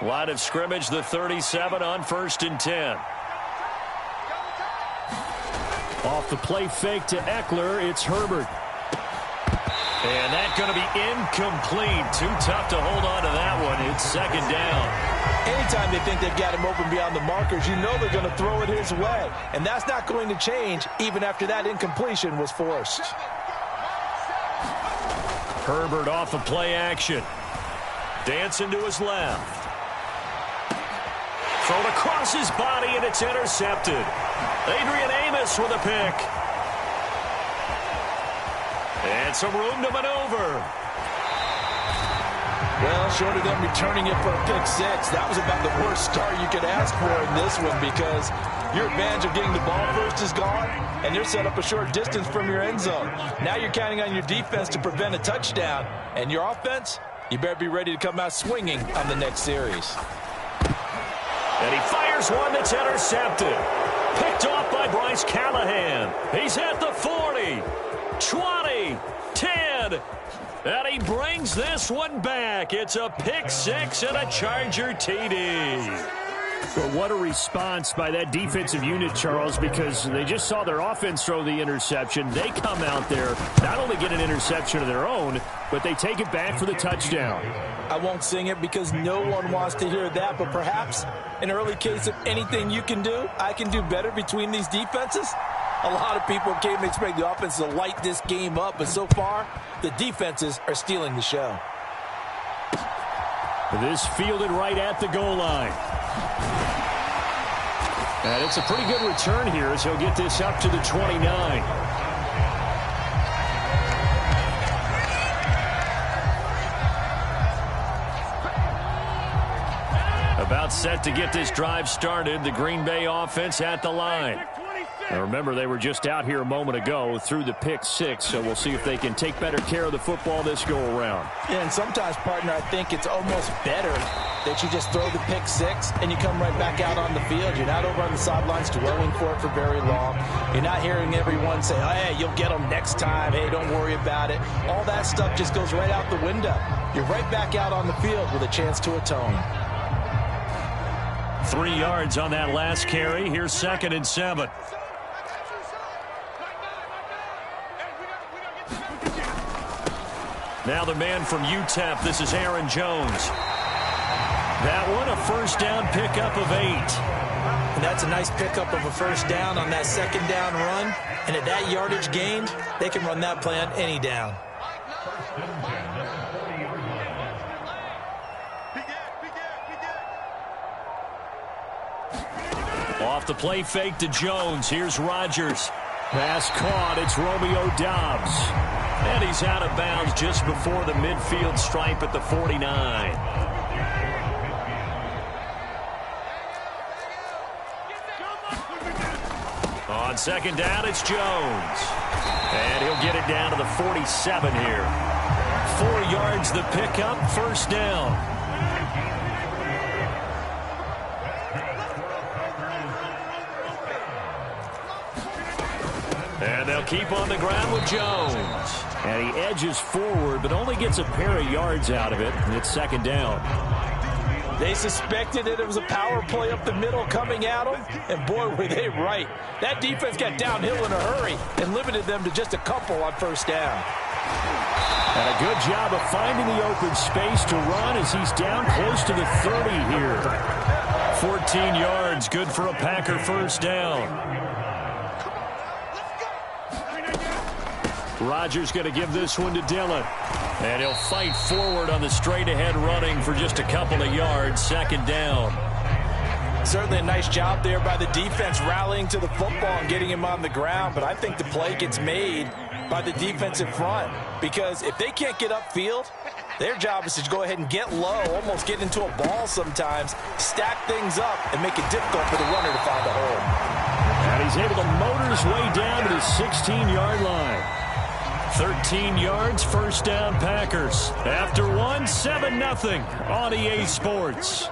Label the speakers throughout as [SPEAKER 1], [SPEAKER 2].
[SPEAKER 1] Line of scrimmage, the 37 on 1st and 10.
[SPEAKER 2] Off the play fake to Eckler, it's Herbert.
[SPEAKER 1] And that's going to be incomplete. Too tough to hold on to that one. It's 2nd down.
[SPEAKER 3] Anytime they think they've got him open beyond the markers, you know they're going to throw it his way. And that's not going to change even after that incompletion was forced.
[SPEAKER 1] Herbert off of play action. Dancing to his left. Thrown across his body, and it's intercepted. Adrian Amos with a pick. And some room to maneuver.
[SPEAKER 3] Well, short of them returning it for a pick six, that was about the worst start you could ask for in this one because your advantage of getting the ball first is gone, and you're set up a short distance from your end zone. Now you're counting on your defense to prevent a touchdown, and your offense, you better be ready to come out swinging on the next series.
[SPEAKER 1] And he fires one that's intercepted. Picked off by Bryce Callahan. He's at the 40, 20, 10. And he brings this one back. It's a pick six and a Charger TD.
[SPEAKER 2] But what a response by that defensive unit, Charles, because they just saw their offense throw the interception. They come out there, not only get an interception of their own, but they take it back for the touchdown.
[SPEAKER 3] I won't sing it because no one wants to hear that, but perhaps an early case of anything you can do, I can do better between these defenses. A lot of people came to expect the offense to light this game up, but so far, the defenses are stealing the show.
[SPEAKER 2] This fielded right at the goal line. And it's a pretty good return here as he'll get this up to the 29. About set to get this drive started. The Green Bay offense at the line. Now remember, they were just out here a moment ago through the pick six, so we'll see if they can take better care of the football this go-around.
[SPEAKER 3] Yeah, and sometimes, partner, I think it's almost better that you just throw the pick six and you come right back out on the field. You're not over on the sidelines dwelling for it for very long. You're not hearing everyone say, oh, hey, you'll get them next time. Hey, don't worry about it. All that stuff just goes right out the window. You're right back out on the field with a chance to atone.
[SPEAKER 1] 3 yards on that last carry. Here's 2nd and 7. Now the man from UTEP, this is Aaron Jones. That one, a first down pickup of 8.
[SPEAKER 3] And that's a nice pickup of a first down on that 2nd down run. And at that yardage gained, they can run that play on any down.
[SPEAKER 1] Off the play fake to Jones. Here's Rodgers. Pass caught. It's Romeo Doubs. And he's out of bounds just before the midfield stripe at the 49. On 2nd down, it's Jones. And he'll get it down to the 47 here. 4 yards the pickup, first down. And they'll keep on the ground with Jones.
[SPEAKER 2] And he edges forward, but only gets a pair of yards out of it, and it's 2nd down.
[SPEAKER 3] They suspected that it was a power play up the middle coming at them, and boy, were they right. That defense got downhill in a hurry and limited them to just a couple on first down.
[SPEAKER 2] And a good job of finding the open space to run as he's down close to the 30 here.
[SPEAKER 1] 14 yards, good for a Packer first down.
[SPEAKER 2] Rodgers going to give this one to Dillon.
[SPEAKER 1] And he'll fight forward on the straight-ahead running for just a couple of yards. 2nd down.
[SPEAKER 3] Certainly a nice job there by the defense rallying to the football and getting him on the ground. But I think the play gets made by the defensive front. Because if they can't get upfield, their job is to go ahead and get low, almost get into a ball sometimes, stack things up, and make it difficult for the runner to find a hole.
[SPEAKER 2] And he's able to motor his way down to the 16-yard line.
[SPEAKER 1] 13 yards, first down Packers. After one, 7-0 on EA Sports.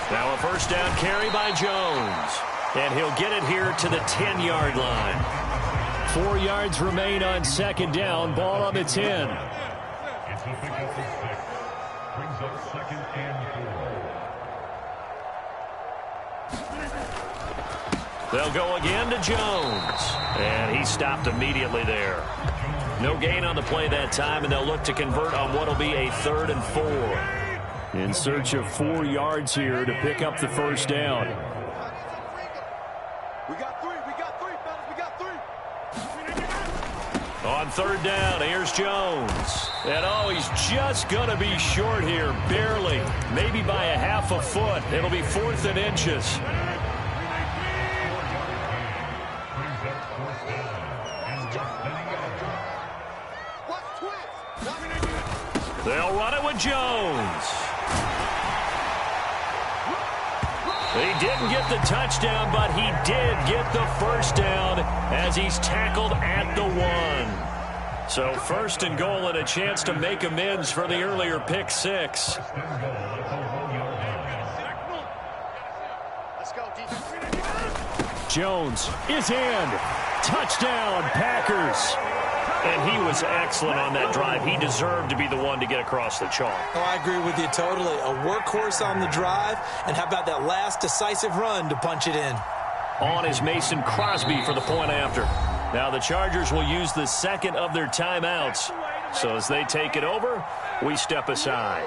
[SPEAKER 1] Now a first down carry by Jones. And he'll get it here to the 10-yard line.
[SPEAKER 2] 4 yards remain on 2nd down. Ball on the 10.
[SPEAKER 4] Brings up 2nd and 4.
[SPEAKER 1] They'll go again to Jones. And he stopped immediately there. No gain on the play that time, and they'll look to convert on what will be a 3rd and 4.
[SPEAKER 2] In search of 4 yards here to pick up the first down.
[SPEAKER 5] We got 3, fellas, we got 3.
[SPEAKER 1] On 3rd down, here's Jones. And oh, he's just going to be short here, barely. Maybe by a half a foot. It'll be 4th and inches. They'll run it with Jones. He didn't get the touchdown, but he did get the first down as he's tackled at the 1. So 1st and goal and a chance to make amends for the earlier pick 6.
[SPEAKER 2] Jones is in. Touchdown, Packers.
[SPEAKER 1] And he was excellent on that drive. He deserved to be the one to get across the chalk.
[SPEAKER 3] Oh, I agree with you totally. A workhorse on the drive. And how about that last decisive run to punch it in?
[SPEAKER 1] On is Mason Crosby for the point after. Now the Chargers will use the 2nd of their timeouts. So as they take it over, we step aside.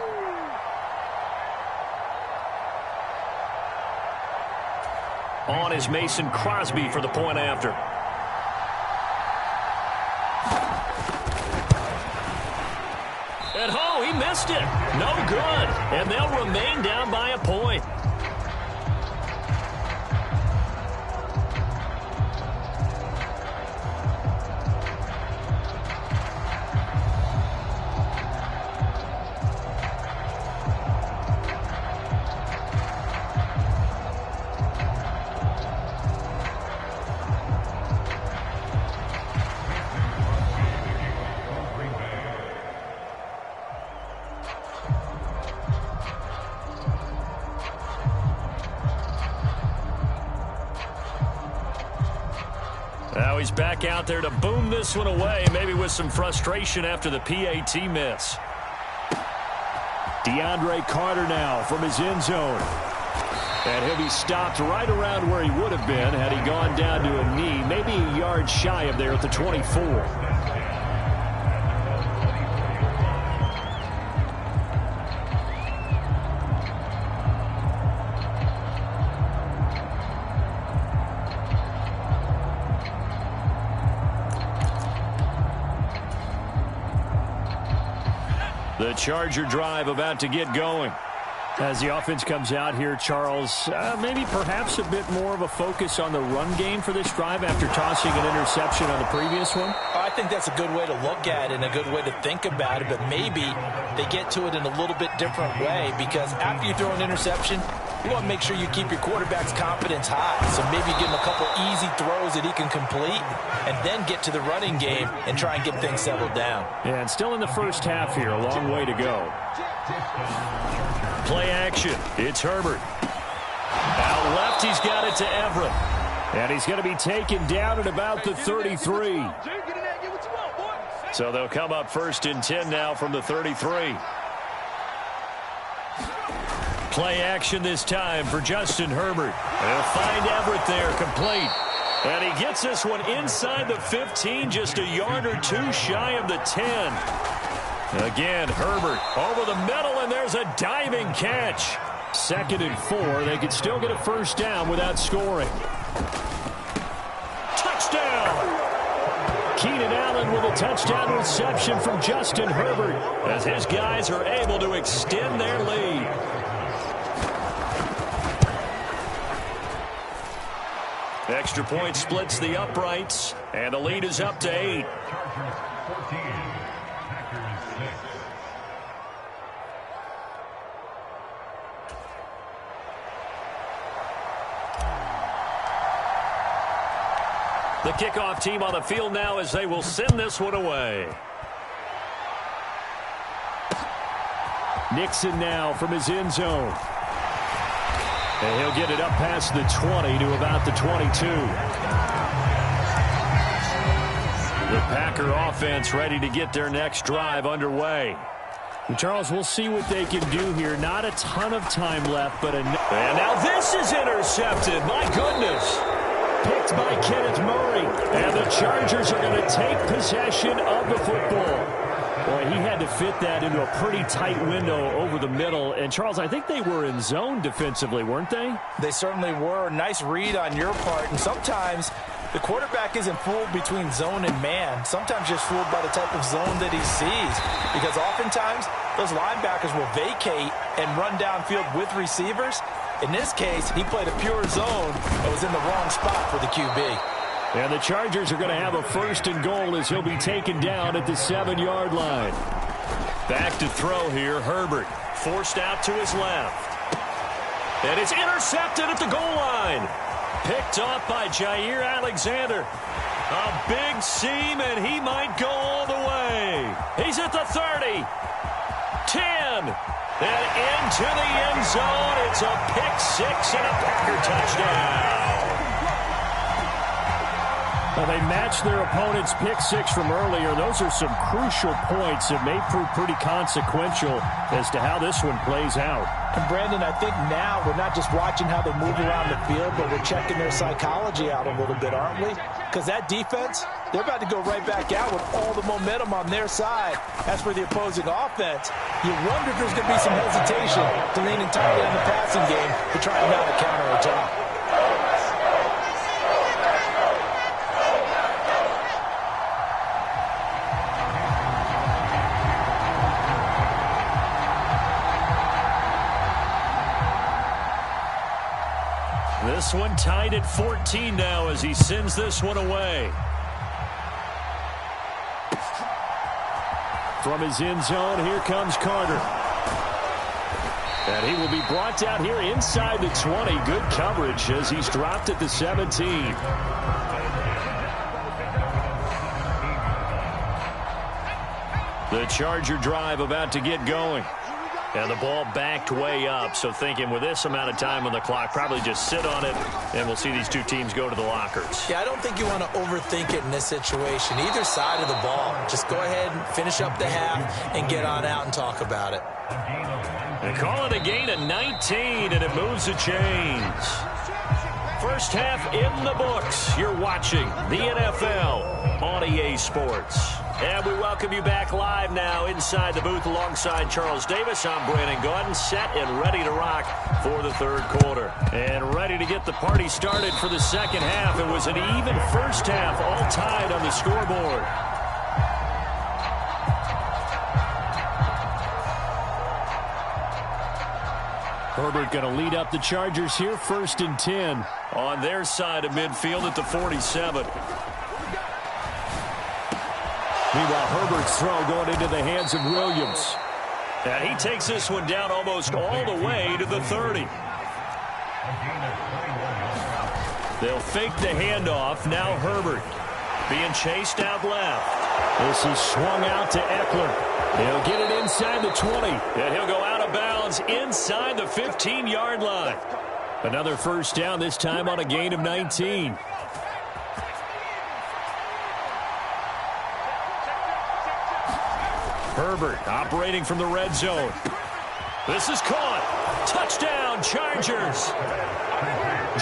[SPEAKER 1] On is Mason Crosby for the point after. And oh, he missed it. No good. And they'll remain down by a point. Now he's back out there to boom this one away, maybe with some frustration after the PAT miss.
[SPEAKER 2] DeAndre Carter now from his end zone. And he'll be stopped right around where he would have been had he gone down to a knee, maybe a yard shy of there at the 24.
[SPEAKER 1] The Charger drive about to get going.
[SPEAKER 2] As the offense comes out here, Charles, maybe perhaps a bit more of a focus on the run game for this drive after tossing an interception on the previous one?
[SPEAKER 3] I think that's a good way to look at it and a good way to think about it, but maybe they get to it in a little bit different way because after you throw an interception, you want to make sure you keep your quarterback's confidence high. So maybe give him a couple easy throws that he can complete and then get to the running game and try and get things settled down.
[SPEAKER 2] Yeah, and still in the first half here, a long way to go.
[SPEAKER 1] Play action. It's Herbert. Out left, he's got it to Everett.
[SPEAKER 2] And he's going to be taken down at about the 33.
[SPEAKER 1] So they'll come up 1st and 10 now from the 33. Play action this time for Justin Herbert. They'll find Everett there, complete. And he gets this one inside the 15, just a yard or two shy of the 10. Again, Herbert over the middle, and there's a diving catch.
[SPEAKER 2] 2nd and 4. They could still get a first down without scoring.
[SPEAKER 1] Touchdown!
[SPEAKER 2] Keenan Allen with a touchdown reception from Justin Herbert
[SPEAKER 1] as his guys are able to extend their lead. Extra point splits the uprights, and the lead is up to 8.
[SPEAKER 4] Chargers 14, Packers 6.
[SPEAKER 1] The kickoff team on the field now as they will send this one away.
[SPEAKER 2] Nixon now from his end zone. And he'll get it up past the 20 to about the 22.
[SPEAKER 1] The Packer offense ready to get their next drive underway.
[SPEAKER 2] Charles, we'll see what they can do here. Not a ton of time left, but and now this is intercepted. My goodness. Picked by Kenneth Murray. And the Chargers are going to take possession of the football. Boy, he had to fit that into a pretty tight window over the middle. And, Charles, I think they were in zone defensively, weren't they?
[SPEAKER 3] They certainly were. Nice read on your part. And sometimes the quarterback isn't fooled between zone and man. Sometimes just fooled by the type of zone that he sees. Because oftentimes, those linebackers will vacate and run downfield with receivers. In this case, he played a pure zone and was in the wrong spot for the QB.
[SPEAKER 2] And the Chargers are going to have a 1st and goal as he'll be taken down at the 7-yard line.
[SPEAKER 1] Back to throw here, Herbert. Forced out to his left. And it's intercepted at the goal line. Picked off by Jair Alexander. A big seam, and he might go all the way. He's at the 30. 10. And into the end zone. It's a pick-6 and a Packer touchdown.
[SPEAKER 2] Well, they matched their opponent's pick-6 from earlier. Those are some crucial points that may prove pretty consequential as to how this one plays out.
[SPEAKER 3] And, Brandon, I think now we're not just watching how they move around the field, but we're checking their psychology out a little bit, aren't we? Because that defense, they're about to go right back out with all the momentum on their side. As for the opposing offense, you wonder if there's going to be some hesitation to lean entirely on the passing game to try and mount a counterattack.
[SPEAKER 1] This one tied at 14 now as he sends this one away.
[SPEAKER 2] From his end zone, here comes Carter. And he will be brought down here inside the 20. Good coverage as he's dropped at the 17.
[SPEAKER 1] The Charger drive about to get going. And the ball backed way up, so thinking with this amount of time on the clock, probably just sit on it, and we'll see these two teams go to the lockers.
[SPEAKER 3] Yeah, I don't think you want to overthink it in this situation. Either side of the ball. Just go ahead and finish up the half and get on out and talk about it.
[SPEAKER 1] They call it a gain of 19, and it moves the chains. First half in the books. You're watching the NFL on EA Sports. And we welcome you back live now inside the booth alongside Charles Davis. I'm Brandon Gaudin, set and ready to rock for the third quarter. And ready to get the party started for the second half. It was an even first half, all tied on the scoreboard.
[SPEAKER 2] Herbert going to lead up the Chargers here, 1st and 10.
[SPEAKER 1] On their side of midfield at the 47.
[SPEAKER 2] Meanwhile, Herbert's throw going into the hands of Williams.
[SPEAKER 1] And he takes this one down almost all the way to the 30. They'll fake the handoff. Now Herbert being chased out left.
[SPEAKER 2] This is swung out to Eckler. He'll get it inside the 20.
[SPEAKER 1] And he'll go out of bounds inside the 15-yard line.
[SPEAKER 2] Another first down, this time on a gain of 19.
[SPEAKER 1] Herbert operating from the red zone. This is caught. Touchdown, Chargers.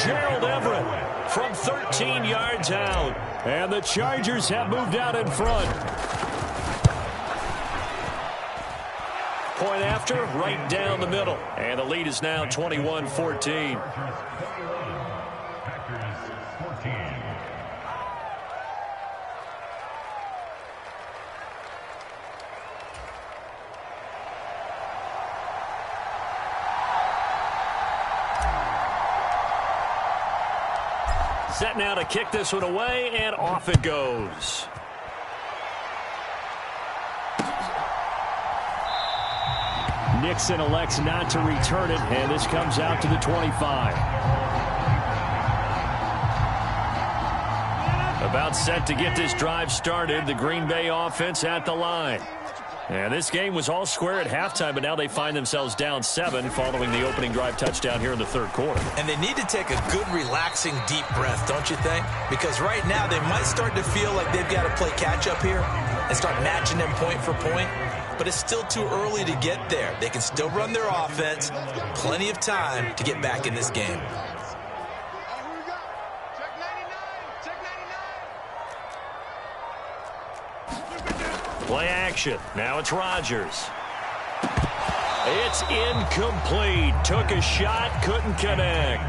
[SPEAKER 1] Gerald Everett from 13 yards out.
[SPEAKER 2] And the Chargers have moved out in front.
[SPEAKER 1] Point after, right down the middle. And the lead is now 21-14. Set now to kick this one away, and off it goes.
[SPEAKER 2] Nixon elects not to return it, and this comes out to the 25.
[SPEAKER 1] About set to get this drive started, the Green Bay offense at the line. And this game was all square at halftime, but now they find themselves down 7 following the opening drive touchdown here in the third quarter.
[SPEAKER 3] And they need to take a good, relaxing, deep breath, don't you think? Because right now they might start to feel like they've got to play catch-up here and start matching them point for point. but it's still too early to get there. They can still run their offense. Plenty of time to get back in this game.
[SPEAKER 1] Play action. Now it's Rodgers. It's incomplete. Took a shot, couldn't connect.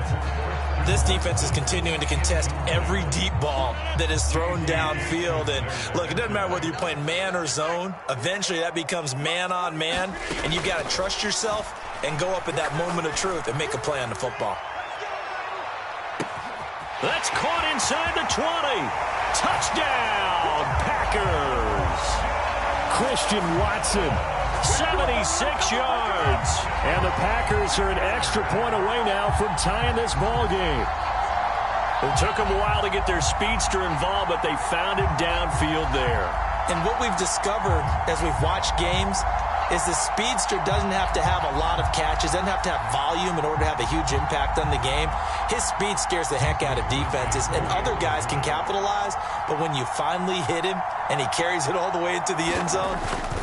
[SPEAKER 3] This defense is continuing to contest every deep ball that is thrown downfield. And look, it doesn't matter whether you're playing man or zone. Eventually that becomes man on man, and you've got to trust yourself and go up at that moment of truth and make a play on the football.
[SPEAKER 1] That's caught inside the 20. Touchdown, Packers.
[SPEAKER 2] Christian Watson,
[SPEAKER 1] 76 yards.
[SPEAKER 2] and the Packers are an extra point away now from tying this ball game.
[SPEAKER 1] It took them a while to get their speedster involved, but they found him downfield there.
[SPEAKER 3] And what we've discovered as we've watched games is the speedster doesn't have to have a lot of catches, doesn't have to have volume in order to have a huge impact on the game. His speed scares the heck out of defenses, and other guys can capitalize, but when you finally hit him and he carries it all the way into the end zone,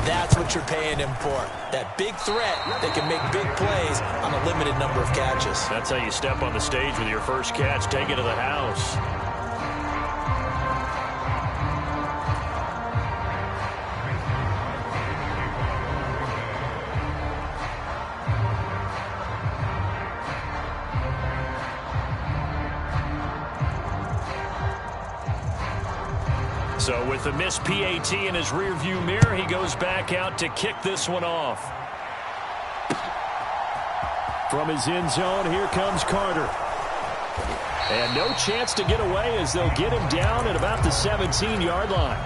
[SPEAKER 3] that's what you're paying him for. That big threat that can make big plays on a limited number of catches.
[SPEAKER 1] That's how you step on the stage with your first catch, take it to the house. So with the missed PAT in his rearview mirror, he goes back out to kick this one off.
[SPEAKER 2] From his end zone, here comes Carter. And no chance to get away as they'll get him down at about the 17-yard line.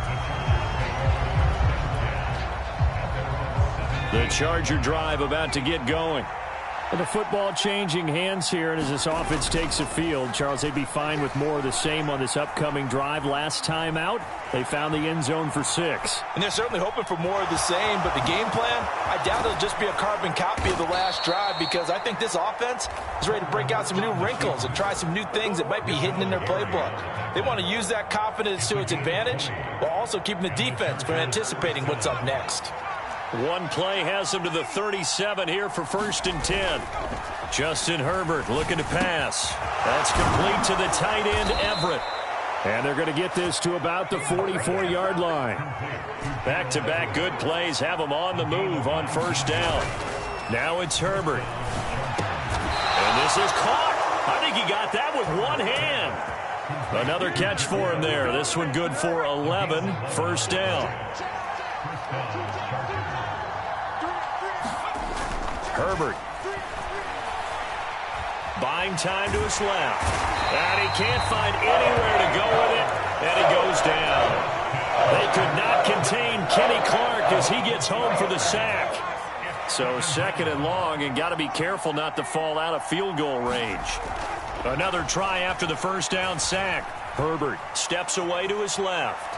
[SPEAKER 2] The Charger drive about to get going. And the football changing hands here, and as this offense takes the field, Charles, they'd be fine with more of the same on this upcoming drive. Last time out, they found the end zone for 6.
[SPEAKER 3] And they're certainly hoping for more of the same, but the game plan, I doubt it'll just be a carbon copy of the last drive, because I think this offense is ready to break out some new wrinkles and try some new things that might be hidden in their playbook. They want to use that confidence to its advantage while also keeping the defense from anticipating what's up next.
[SPEAKER 1] One play has him to the 37 here for 1st and 10. Justin Herbert looking to pass. That's complete to the tight end, Everett.
[SPEAKER 2] And they're going to get this to about the 44-yard line.
[SPEAKER 1] Back-to-back good plays have him on the move on 1st down. Now it's Herbert. And this is caught. I think he got that with one hand. Another catch for him there. This one good for 11. 1st down. Herbert. Buying time to his left. And he can't find anywhere to go with it. And he goes down. They could not contain Kenny Clark as he gets home for the sack. So 2nd and long, and got to be careful not to fall out of field goal range. Another try after the 1st down sack. Herbert steps away to his left.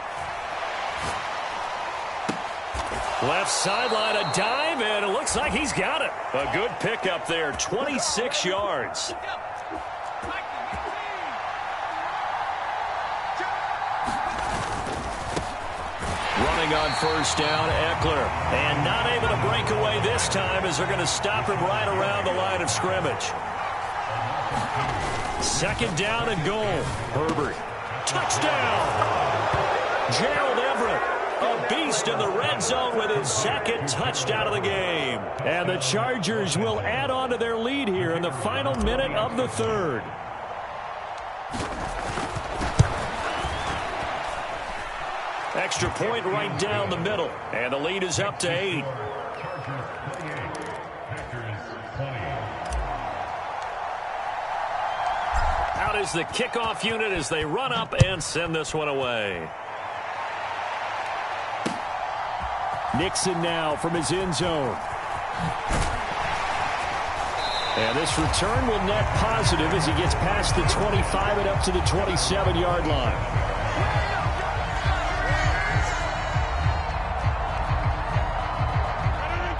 [SPEAKER 1] Left sideline, a dive, and it looks like he's got it. A good pickup there, 26 yards. Running on 1st down, Eckler. And not able to break away this time as they're going to stop him right around the line of scrimmage. 2nd down and goal. Herbert. Touchdown! Gerald Everett. A beast in the red zone with his 2nd touchdown of the game.
[SPEAKER 2] And the Chargers will add on to their lead here in the final minute of the 3rd.
[SPEAKER 1] Extra point right down the middle. And the lead is up to 8. Out is the kickoff unit as they run up and send this one away.
[SPEAKER 2] Nixon now from his end zone. And this return will net positive as he gets past the 25 and up to the 27-yard line.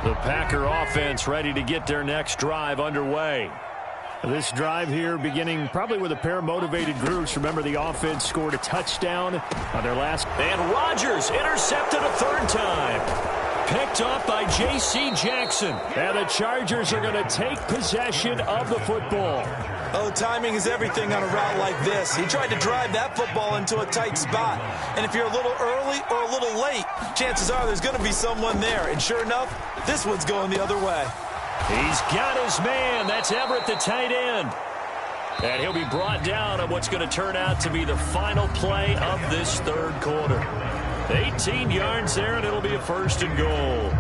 [SPEAKER 1] The Packer offense ready to get their next drive underway.
[SPEAKER 2] This drive here beginning probably with a pair of motivated groups. Remember, the offense scored a touchdown on their last.
[SPEAKER 1] And Rodgers intercepted a 3rd time. Picked off by J.C. Jackson.
[SPEAKER 2] And the Chargers are going to take possession of the football.
[SPEAKER 3] Oh, timing is everything on a route like this. He tried to drive that football into a tight spot. And if you're a little early or a little late, chances are there's going to be someone there. And sure enough, this one's going the other way.
[SPEAKER 1] He's got his man. That's Everett, the tight end. And he'll be brought down on what's going to turn out to be the final play of this third quarter. 18 yards there, and it'll be a 1st and goal.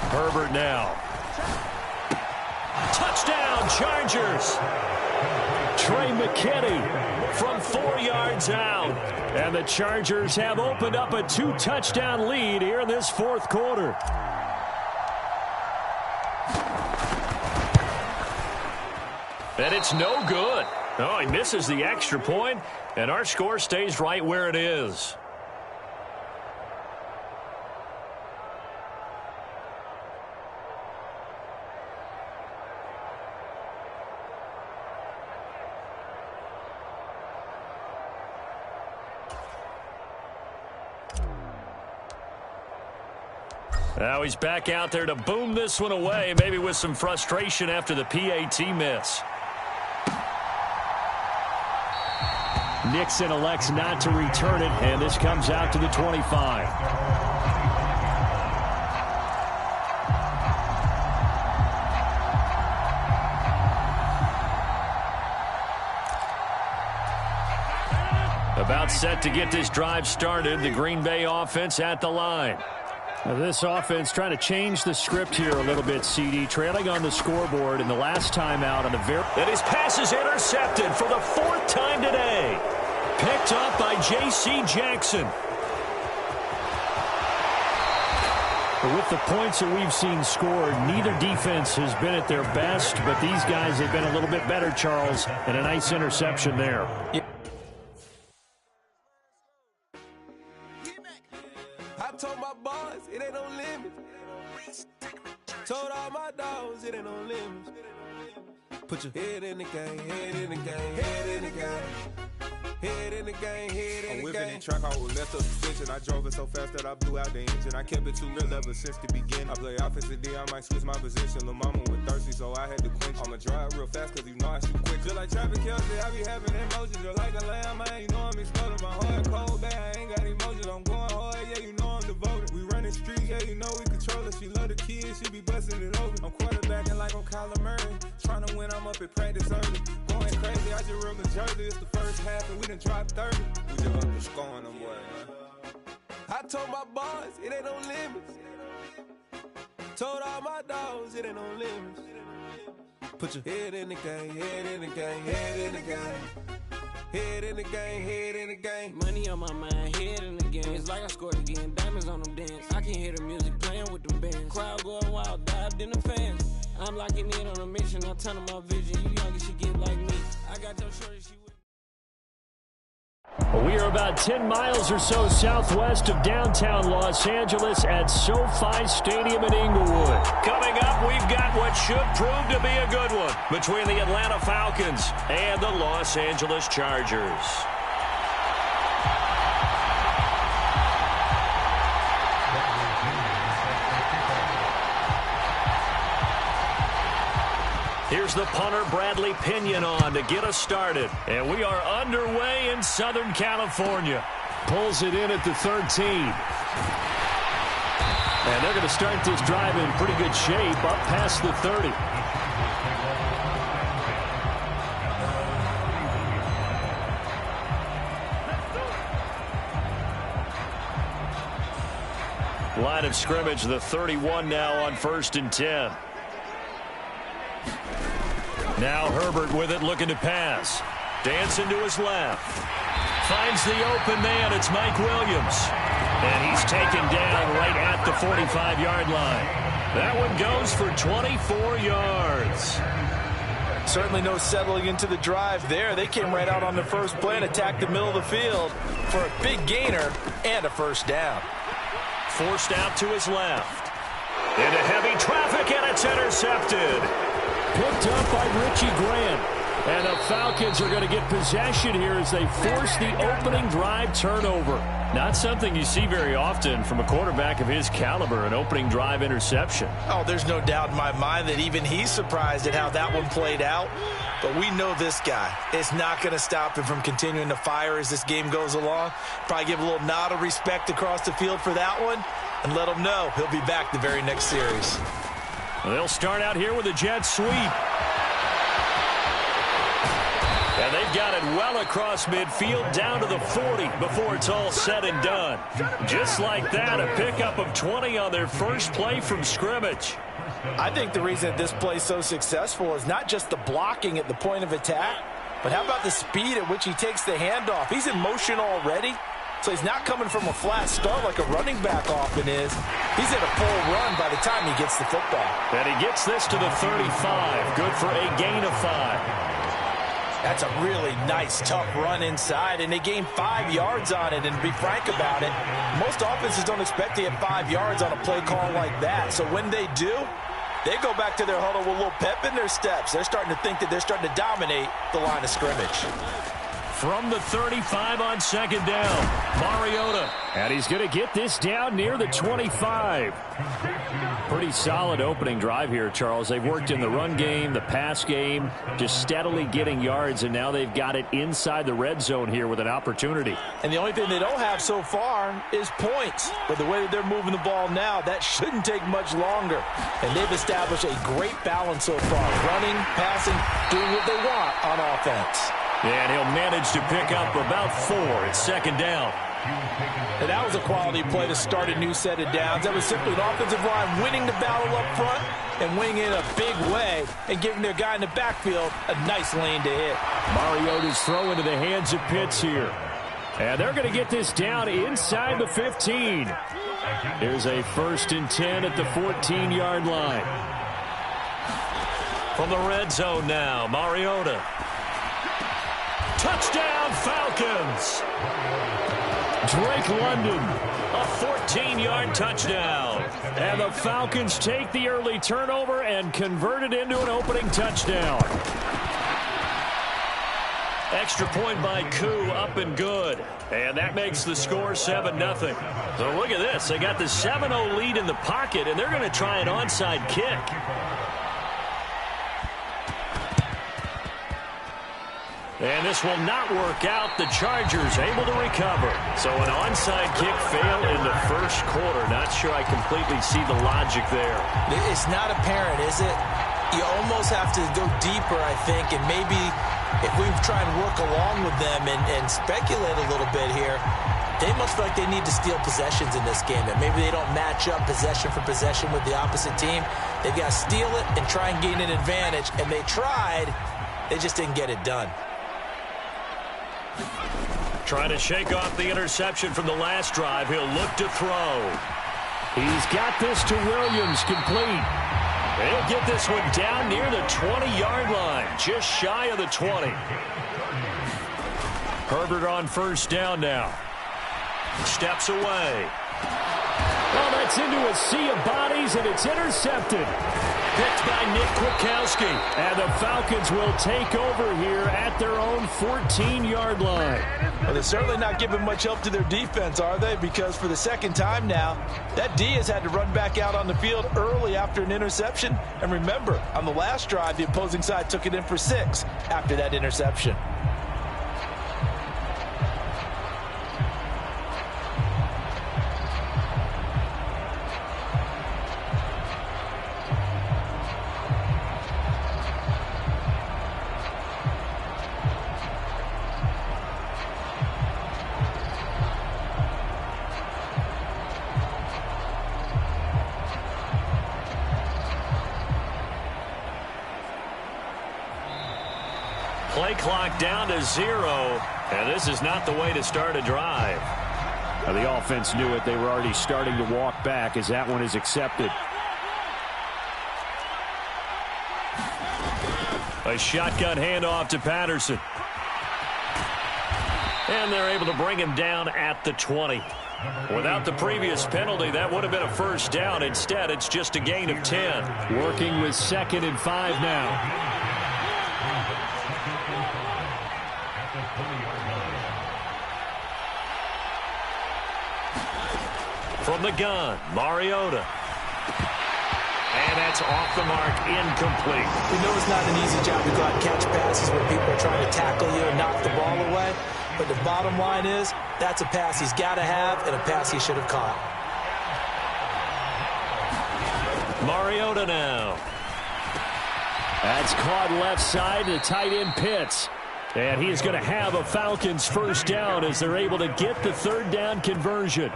[SPEAKER 1] Herbert now. Touchdown, Chargers. Trey McKinney from 4 yards out.
[SPEAKER 2] And the Chargers have opened up a 2-touchdown lead here in this 4th quarter.
[SPEAKER 1] And it's no good. Oh, he misses the extra point, and our score stays right where it is. Now he's back out there to boom this one away, maybe with some frustration after the PAT miss.
[SPEAKER 2] Nixon elects not to return it, and this comes out to the 25.
[SPEAKER 1] About set to get this drive started, the Green Bay offense at the line.
[SPEAKER 2] Now this offense trying to change the script here a little bit, CD. Trailing on the scoreboard in the last time out on the very...
[SPEAKER 1] And his pass is intercepted for the 4th time today. Picked up by J.C. Jackson.
[SPEAKER 2] But with the points that we've seen scored, neither defense has been at their best, but these guys have been a little bit better, Charles, and a nice interception there.
[SPEAKER 3] Yeah. I told my boys it ain't no limits. Told all my dogs it ain't no limits. Put your head in the game, head in the game, head in the game. Head in the game, head in the game.
[SPEAKER 6] I'm whipping and track, I was left up suspension. I drove it so fast that I blew out the engine. I kept it too real ever since the beginning. I play offensive D, I might switch my position. Lil' mama was thirsty, so I had to quench. I'ma drive real fast, cause you know I shoot quick. Just like Travis Kelce, I be having emotions. Just like a lamb, man, you know I'm exploding. My heart cold, bad, I ain't got emotions. I'm going hard, yeah, you know I'm devoted. We running streets, yeah, you know we control it. She love the kids, she be busting it open. I'm quarterbacking like I'm Kyler Murray. Trying to win, I'm up at practice early. Going crazy, I just real the jersey. It's the first half and we done dropped 30. We just up to scoring them, boy, man. I told my boys it ain't no limits. Told all my dogs it ain't no limits. Put your head in the game, head in the game, head in the game. Head in the game, head in the game.
[SPEAKER 7] Money on my mind, head in the game. It's like I scored again, diamonds on them dance. I can hear the music playing with them bands. Crowd going wild, dived in the fans. I'm locking in on a mission, I'm turning my vision. You young, you should get like me. I got your shorty, she with.
[SPEAKER 2] We are about 10 miles or so southwest of downtown Los Angeles at SoFi Stadium in Inglewood.
[SPEAKER 1] Coming up, we've got what should prove to be a good one between the Atlanta Falcons and the Los Angeles Chargers. Here's the punter, Bradley Pinion, on to get us started. And we are underway in Southern California.
[SPEAKER 2] Pulls it in at the 13. And they're going to start this drive in pretty good shape up past the 30.
[SPEAKER 1] Line of scrimmage, the 31 now on 1st and 10. Now Herbert with it, looking to pass. Dancing to his left. Finds the open man. It's Mike Williams. And he's taken down right at the 45-yard line. That one goes for 24 yards.
[SPEAKER 3] Certainly no settling into the drive there. They came right out on the first play and attacked the middle of the field for a big gainer and a first down.
[SPEAKER 1] Forced out to his left. Into heavy traffic, and it's intercepted.
[SPEAKER 2] Picked up by Richie Grant. And the Falcons are going to get possession here as they force the opening drive turnover. Not something you see very often from a quarterback of his caliber, an opening drive interception.
[SPEAKER 3] Oh, there's no doubt in my mind that even he's surprised at how that one played out. But we know this guy is not going to stop him from continuing to fire as this game goes along. Probably give a little nod of respect across the field for that one and let him know he'll be back the very next series.
[SPEAKER 2] They'll start out here with a jet sweep. And they've got it well across midfield down to the 40 before it's all said and done. Just like that, a pickup of 20 on their first play from scrimmage.
[SPEAKER 3] I think the reason that this play is so successful is not just the blocking at the point of attack, but how about the speed at which he takes the handoff? He's in motion already, so he's not coming from a flat start like a running back often is. He's in a full run by the time he gets the football.
[SPEAKER 2] And he gets this to the 35. Good for a gain of 5.
[SPEAKER 3] That's a really nice, tough run inside, and they gain 5 yards on it. And to be frank about it, most offenses don't expect to get 5 yards on a play call like that. So when they do, they go back to their huddle with a little pep in their steps. They're starting to think that they're starting to dominate the line of scrimmage.
[SPEAKER 2] From the 35 on second down, Mariota. And he's going to get this down near the 25. Pretty solid opening drive here, Charles. They've worked in the run game, the pass game, just steadily getting yards, and now they've got it inside the red zone here with an opportunity.
[SPEAKER 3] And the only thing they don't have so far is points. But the way that they're moving the ball now, that shouldn't take much longer. And they've established a great balance so far, running, passing, doing what they want on offense.
[SPEAKER 2] And he'll manage to pick up about 4 at second down.
[SPEAKER 3] And that was a quality play to start a new set of downs. That was simply an offensive line winning the battle up front and winning in a big way and giving their guy in the backfield a nice lane to hit.
[SPEAKER 2] Mariota's throw into the hands of Pitts here. And they're going to get this down inside the 15. Here's a 1st and 10 at the 14-yard line.
[SPEAKER 1] From the red zone now, Mariota. Touchdown, Falcons!
[SPEAKER 2] Drake London.
[SPEAKER 1] A 14-yard touchdown.
[SPEAKER 2] And the Falcons take the early turnover and convert it into an opening touchdown.
[SPEAKER 1] Extra point by Koo, up and good. And that makes the score 7-0. So look at this. They got the 7-0 lead in the pocket, and they're going to try an onside kick. And this will not work out. The Chargers able to recover. So an onside kick fail in the first quarter. Not sure I completely see the logic there.
[SPEAKER 3] It's not apparent, is it? You almost have to go deeper, I think, and maybe if we try and work along with them and speculate a little bit here, they must feel like they need to steal possessions in this game. That maybe they don't match up possession for possession with the opposite team. They've got to steal it and try and gain an advantage. And they tried. They just didn't get it done.
[SPEAKER 1] Trying to shake off the interception from the last drive. He'll look to throw.
[SPEAKER 2] He's got this to Williams, complete.
[SPEAKER 1] He'll get this one down near the 20-yard line, just shy of the 20.
[SPEAKER 2] Herbert on first down now.
[SPEAKER 1] Steps away.
[SPEAKER 2] Oh, that's into a sea of bodies, and it's intercepted.
[SPEAKER 1] Picked by Nick Kwiatkowski.
[SPEAKER 2] And the Falcons will take over here at their own 14-yard line.
[SPEAKER 3] Well, they're certainly not giving much help to their defense, are they? Because for the second time now, that D has had to run back out on the field early after an interception. And remember, on the last drive, the opposing side took it in for 6 after that interception.
[SPEAKER 1] Play clock down to 0, and this is not the way to start a drive.
[SPEAKER 2] Now, the offense knew it. They were already starting to walk back as that one is accepted.
[SPEAKER 1] A shotgun handoff to Patterson. And they're able to bring him down at the 20. Without the previous penalty, that would have been a first down. Instead, it's just a gain of 10.
[SPEAKER 2] Working with 2nd and 5 now.
[SPEAKER 1] From the gun, Mariota. And that's off the mark, incomplete.
[SPEAKER 3] You know it's not an easy job to go out and catch passes where people are trying to tackle you and knock the ball away. But the bottom line is, that's a pass he's got to have and a pass he should have caught.
[SPEAKER 1] Mariota now. That's caught left side. The tight end Pitts. And he is going to have a Falcons first down as they're able to get the third down conversion.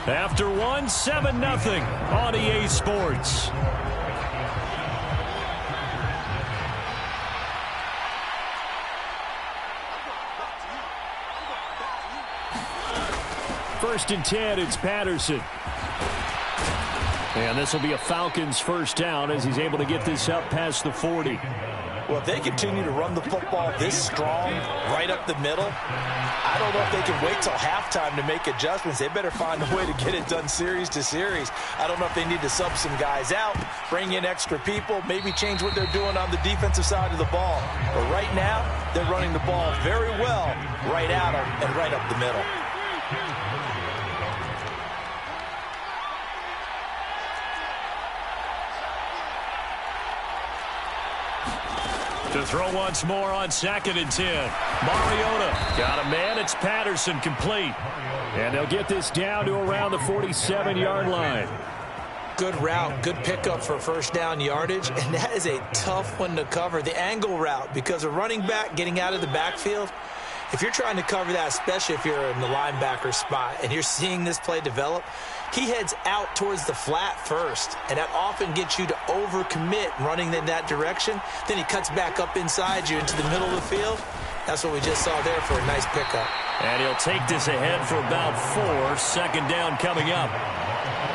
[SPEAKER 1] After 7-0 on EA Sports. First and 10, it's Patterson. And this will be a Falcons first down as he's able to get this up past the 40.
[SPEAKER 3] Well, if they continue to run the football this strong, right up the middle, I don't know if they can wait till halftime to make adjustments. They better find a way to get it done series to series. I don't know if they need to sub some guys out, bring in extra people, maybe change what they're doing on the defensive side of the ball. But right now, they're running the ball very well right at them and right up the middle.
[SPEAKER 1] To throw once more on 2nd and 10. Mariota got a man. It's Patterson, complete. And they'll get this down to around the 47-yard line.
[SPEAKER 3] Good route, good pickup for first down yardage, and that is a tough one to cover. The angle route, because a running back getting out of the backfield, if you're trying to cover that, especially if you're in the linebacker spot and you're seeing this play develop, he heads out towards the flat first, and that often gets you to overcommit running in that direction. Then he cuts back up inside you into the middle of the field. That's what we just saw there for a nice pickup.
[SPEAKER 1] And he'll take this ahead for about 4. Second down coming up.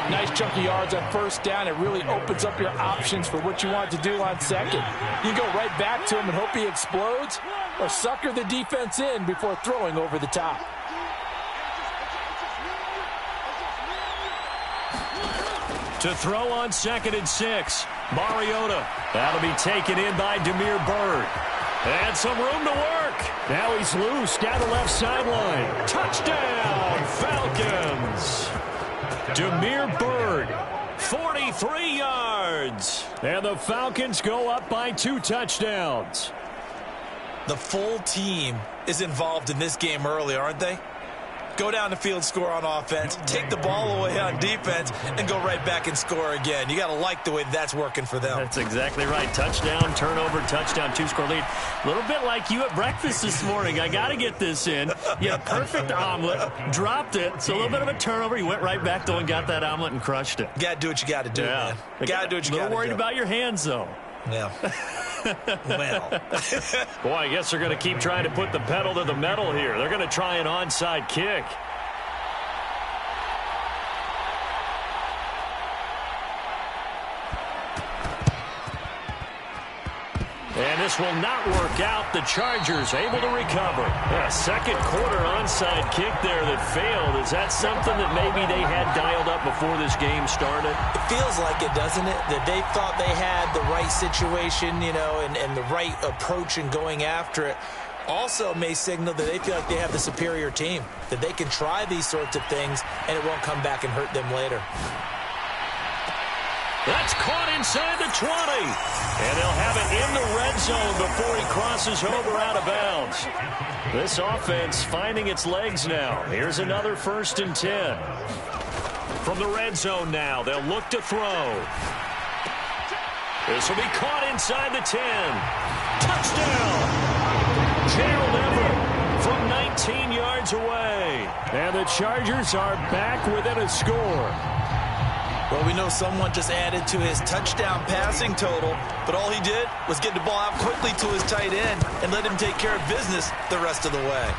[SPEAKER 3] Nice chunk of yards on first down. It really opens up your options for what you want to do on second. You can go right back to him and hope he explodes, or sucker the defense in before throwing over the top.
[SPEAKER 1] To throw on 2nd and 6. Mariota. That'll be taken in by Demir Bird. And some room to work. Now he's loose down the left sideline. Touchdown, Falcons. Demir Bird, 43 yards. And the Falcons go up by 2 touchdowns.
[SPEAKER 3] The full team is involved in this game early, aren't they? Go down the field, score on offense, take the ball away on defense, and go right back and score again. You got to like the way that's working for them.
[SPEAKER 1] That's exactly right. Touchdown, turnover, touchdown, 2-score lead. A little bit like you at breakfast this morning. I got to get this in. You had a perfect omelet, dropped it, so a little bit of a turnover. You went right back, though, and got that omelet and crushed it.
[SPEAKER 3] You got to do what you got to do, man. You got to do what you got to do.
[SPEAKER 1] A little worried about your hands, though.
[SPEAKER 3] Yeah. Well.
[SPEAKER 1] Boy, I guess they're going to keep trying to put the pedal to the metal here. They're going to try an onside kick. And this will not work out. The Chargers able to recover. A second quarter onside kick there that failed. Is that something that maybe they had dialed up before this game started?
[SPEAKER 3] It feels like it, doesn't it? That they thought they had the right situation, you know, and the right approach in going after it. Also may signal that they feel like they have the superior team, that they can try these sorts of things and it won't come back and hurt them later.
[SPEAKER 1] That's caught inside the 20. And they'll have it in the red zone before he crosses over out of bounds. This offense finding its legs now. Here's another 1st and 10. From the red zone now, they'll look to throw. This will be caught inside the 10. Touchdown! Gerald Everett from 19 yards away. And the Chargers are back within a score.
[SPEAKER 3] Well, we know someone just added to his touchdown passing total, but all he did was get the ball out quickly to his tight end and let him take care of business the rest of the way.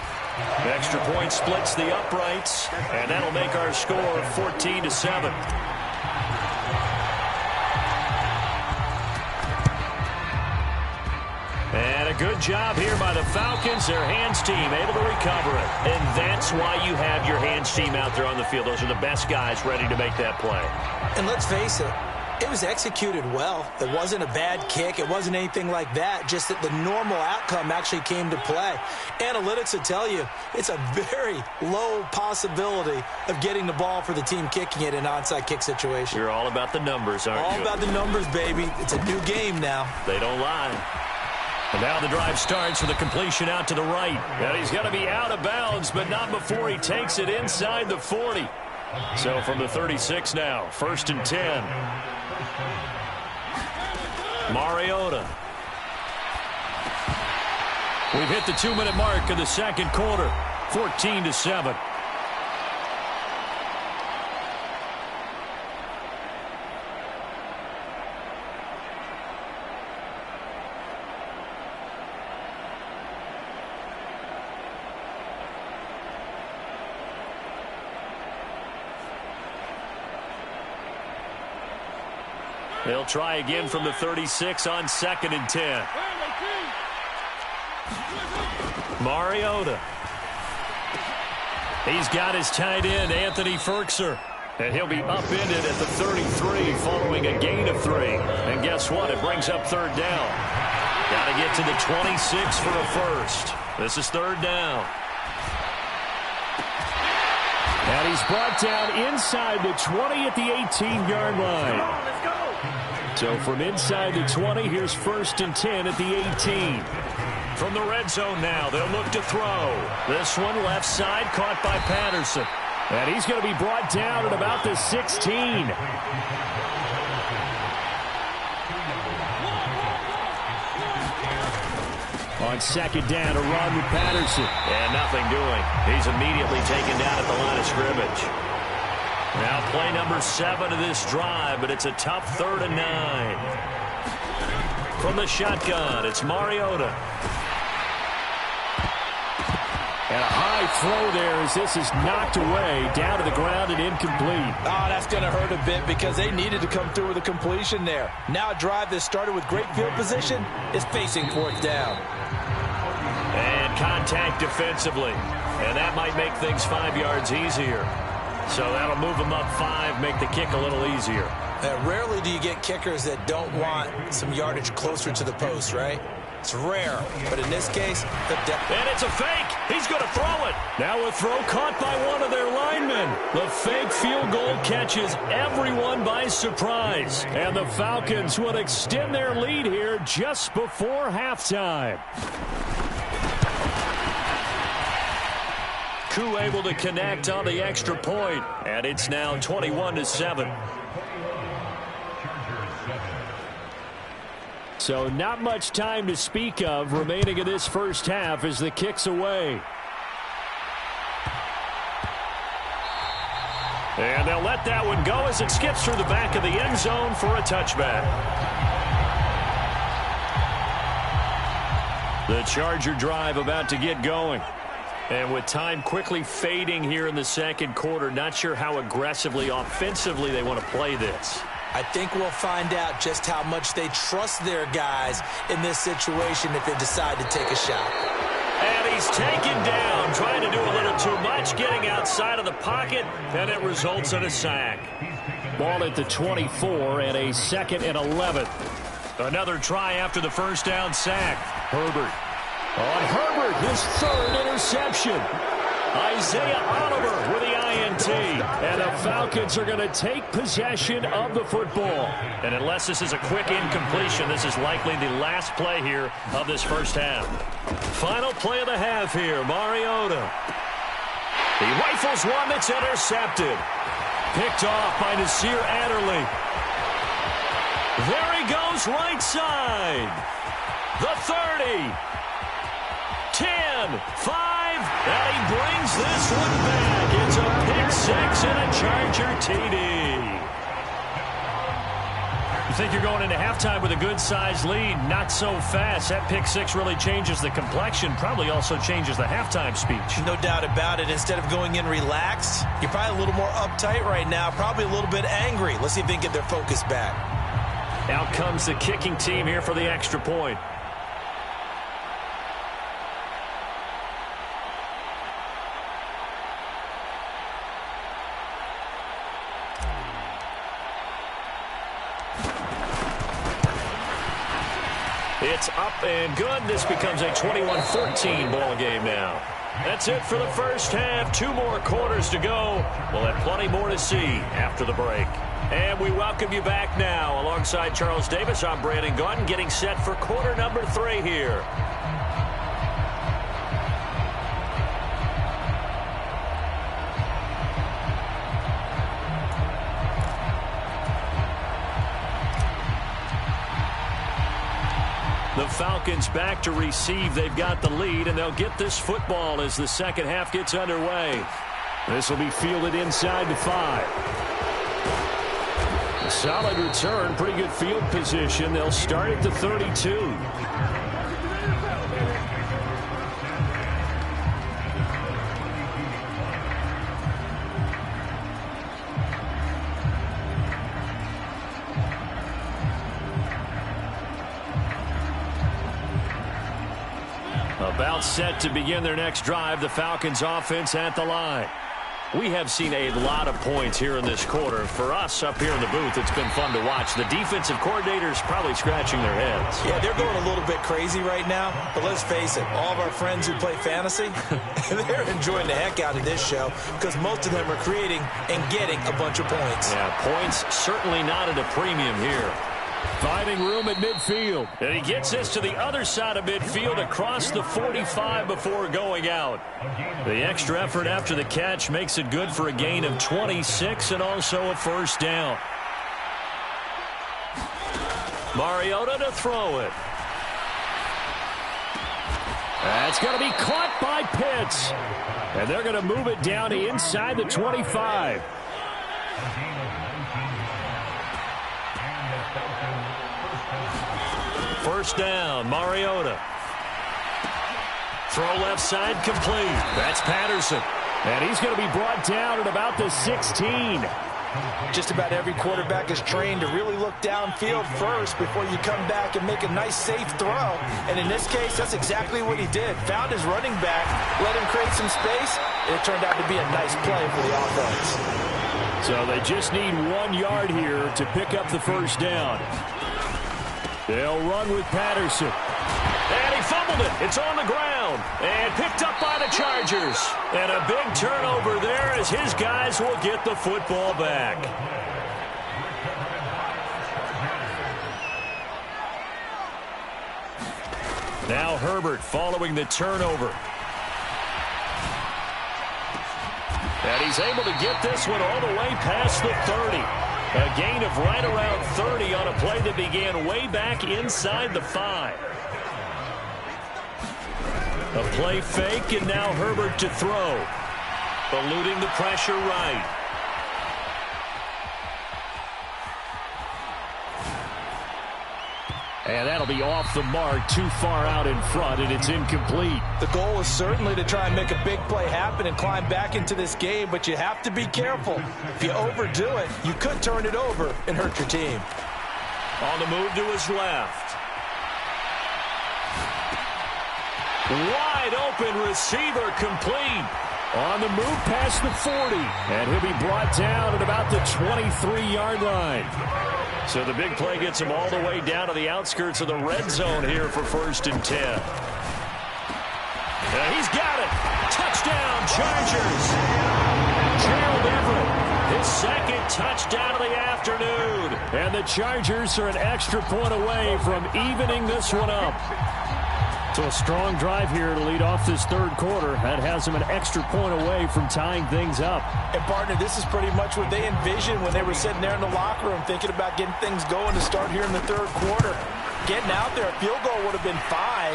[SPEAKER 1] Extra point splits the uprights, and that'll make our score 14-7. And a good job here by the Falcons. Their hands team able to recover it. And that's why you have your hands team out there on the field. Those are the best guys ready to make that play.
[SPEAKER 3] And let's face it, It was executed well. It wasn't a bad kick. It wasn't anything like that. Just that the normal outcome actually came to play. Analytics will tell you it's a very low possibility of getting the ball for the team kicking it in an onside kick situation.
[SPEAKER 2] You're all about the numbers, aren't you?
[SPEAKER 3] All about the numbers, baby. It's a new game now.
[SPEAKER 2] They don't lie. And now the drive starts with a completion out to the right. And he's going to be out of bounds, but not before he takes it inside the 40. So from the 36 now, 1st and 10. Mariota. We've hit the 2-minute mark of the second quarter, 14-7. They'll try again from the 36 on 2nd and 10. Mariota. He's got his tight end, Anthony Ferkser. And he'll be upended at the 33 following a gain of 3. And guess what? It brings up 3rd down. Got to get to the 26 for a first. This is 3rd down. And he's brought down inside the 20 at the 18-yard line. So from inside the 20, here's 1st and 10 at the 18. From the red zone now, they'll look to throw. This one left side caught by Patterson. And he's going to be brought down at about the 16. On 2nd down, a run with Patterson. And nothing doing. He's immediately taken down at the line of scrimmage. Now play number 7 of this drive, but it's a tough 3rd and 9. From the shotgun, it's Mariota. And a high throw there as this is knocked away, down to the ground and incomplete.
[SPEAKER 3] Oh, that's going to hurt a bit because they needed to come through with a completion there. Now a drive that started with great field position is facing 4th down.
[SPEAKER 2] And contact defensively. And that might make things 5 yards easier. So that'll move them up 5, make the kick a little easier.
[SPEAKER 3] Rarely do you get kickers that don't want some yardage closer to the post, right? It's rare, but in this case,
[SPEAKER 2] and it's a fake. He's going to throw it. Now a throw caught by one of their linemen. The fake field goal catches everyone by surprise. And the Falcons will extend their lead here just before halftime. Koo able to connect on the extra point, and it's now 21-7. So not much time to speak of remaining in this first half as the kick's away. And they'll let that one go as it skips through the back of the end zone for a touchback. The Charger drive about to get going. And with time quickly fading here in the second quarter, not sure how aggressively, offensively they want to play this.
[SPEAKER 3] I think we'll find out just how much they trust their guys in this situation if they decide to take a shot.
[SPEAKER 2] And he's taken down, trying to do a little too much, getting outside of the pocket, and it results in a sack. Ball at the 24 and a 2nd and 11. Another try after the first down sack. Herbert. On Herbert, his 3rd interception. Isaiah Oliver with the INT. And the Falcons are going to take possession of the football. And unless this is a quick incompletion, this is likely the last play here of this first half. Final play of the half here, Mariota. He rifles one that's intercepted. Picked off by Nasir Adderley. There he goes right side. The 30. 10, 5, and he brings this one back. It's a pick 6 and a Charger TD. You think you're going into halftime with a good-sized lead? Not so fast. That pick 6 really changes the complexion, probably also changes the halftime speech.
[SPEAKER 3] No doubt about it. Instead of going in relaxed, you're probably a little more uptight right now, probably a little bit angry. Let's see if they can get their focus back.
[SPEAKER 2] Out comes the kicking team here for the extra point. It's up and good. This becomes a 21-14 ball game now. That's it for the first half. 2 more quarters to go. We'll have plenty more to see after the break. And we welcome you back now. Alongside Charles Davis, I'm Brandon Gaudin, getting set for quarter number 3 here. The Falcons back to receive. They've got the lead, and they'll get this football as the second half gets underway. This will be fielded inside the 5. A solid return, pretty good field position. They'll start at the 32. About set to begin their next drive. The Falcons offense at the line. We have seen a lot of points here in this quarter. For us up here in the booth, it's been fun to watch. The defensive coordinators probably scratching their heads.
[SPEAKER 3] Yeah, they're going a little bit crazy right now. But let's face it, all of our friends who play fantasy, they're enjoying the heck out of this show because most of them are creating and getting a bunch of points.
[SPEAKER 2] Yeah, points certainly not at a premium here. Finding room at midfield. And he gets this to the other side of midfield across the 45 before going out. The extra effort after the catch makes it good for a gain of 26 and also a first down. Mariota to throw it. That's going to be caught by Pitts. And they're going to move it down to inside the 25. First down, Mariota. Throw left side complete. That's Patterson. And he's going to be brought down at about the 16.
[SPEAKER 3] Just about every quarterback is trained to really look downfield first before you come back and make a nice, safe throw. And in this case, that's exactly what he did. Found his running back, let him create some space, and it turned out to be a nice play for the offense.
[SPEAKER 2] So they just need 1 yard here to pick up the first down. They'll run with Patterson. And he fumbled it. It's on the ground. And picked up by the Chargers. And a big turnover there as his guys will get the football back. Now Herbert following the turnover. And he's able to get this one all the way past the 30. A gain of right around 30 on a play that began way back inside the 5. A play fake, and now Herbert to throw. Eluding the pressure right. And that'll be off the mark, too far out in front, and it's incomplete.
[SPEAKER 3] The goal is certainly to try and make a big play happen and climb back into this game, but you have to be careful. If you overdo it, you could turn it over and hurt your team.
[SPEAKER 2] On the move to his left. Wide open receiver complete. On the move past the 40. And he'll be brought down at about the 23-yard line. So the big play gets him all the way down to the outskirts of the red zone here for 1st and 10. And he's got it. Touchdown, Chargers. Gerald Everett, his second touchdown of the afternoon. And the Chargers are an extra point away from evening this one up. So a strong drive here to lead off this third quarter. That has them an extra point away from tying things up.
[SPEAKER 3] And, partner, this is pretty much what they envisioned when they were sitting there in the locker room thinking about getting things going to start here in the third quarter. Getting out there, a field goal would have been fine.